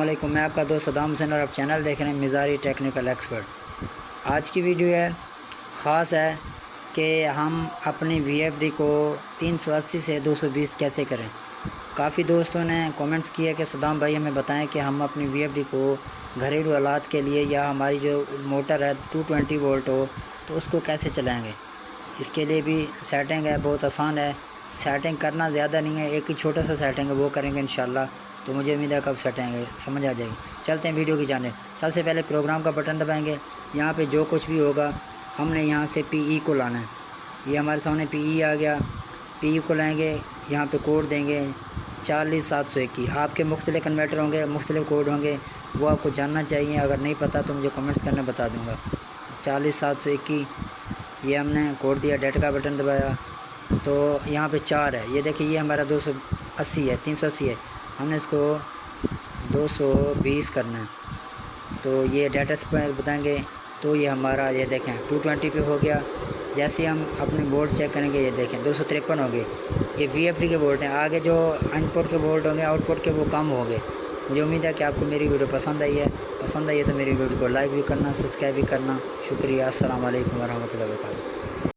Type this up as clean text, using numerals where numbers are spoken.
علیکم، میں آپ کا دوست صدام حسین اور آپ چینل دیکھ رہے ہیں مزاری ٹیکنیکل ایکسپرٹ۔ آج کی ویڈیو ہے خاص ہے کہ ہم اپنی وی ایف ڈی کو 380 سے 220 کیسے کریں۔ کافی دوستوں نے کومنٹس کیے کہ صدام بھائی ہمیں بتائیں کہ ہم اپنی وی ایف ڈی کو گھریلو آلات کے لیے یا ہماری جو موٹر ہے 220 وولٹ ہو تو اس کو کیسے چلائیں گے۔ اس کے لیے بھی سیٹنگ ہے، بہت آسان ہے، سیٹنگ کرنا زیادہ نہیں ہے، ایک ہی چھوٹا سا سیٹنگ ہے، وہ کریں گے انشاءاللہ تو مجھے امید ہے کب سیٹنگ ہے سمجھ آ جائے گی۔ چلتے ہیں ویڈیو کی جانب۔ سب سے پہلے پروگرام کا بٹن دبائیں گے، یہاں پہ جو کچھ بھی ہوگا ہم نے یہاں سے پی ای کو لانا ہے۔ یہ ہمارے سامنے پی ای آ گیا، پی ای کو لائیں گے، یہاں پہ کوڈ دیں گے 40721۔ آپ کے مختلف کنورٹر ہوں گے، مختلف کوڈ ہوں گے، وہ آپ کو جاننا چاہیے، اگر نہیں پتہ تو مجھے کمنٹس کرنے بتا دوں گا۔ 40721 یہ ہم نے کوڈ دیا، ڈیٹا کا بٹن دبایا تو یہاں پہ 4 ہے، یہ دیکھیں یہ ہمارا 280 ہے، 380 ہے، ہم نے اس کو 220 کرنا ہے تو یہ ڈیٹا سپائر بتائیں گے تو یہ ہمارا یہ دیکھیں 220 پہ ہو گیا۔ جیسے ہی ہم اپنے بورڈ چیک کریں گے یہ دیکھیں 253 ہو گئے، یہ وی ایف ڈی کے بورڈ ہیں۔ آگے جو ان پٹ کے بورڈ ہوں گے آؤٹ پٹ کے وہ کم ہو گئے۔ مجھے امید ہے کہ آپ کو میری ویڈیو پسند آئی ہے تو میری ویڈیو کو لائک بھی کرنا، سبسکرائب بھی کرنا۔ شکریہ، السلام علیکم ورحمۃ اللہ وبرکاتہ۔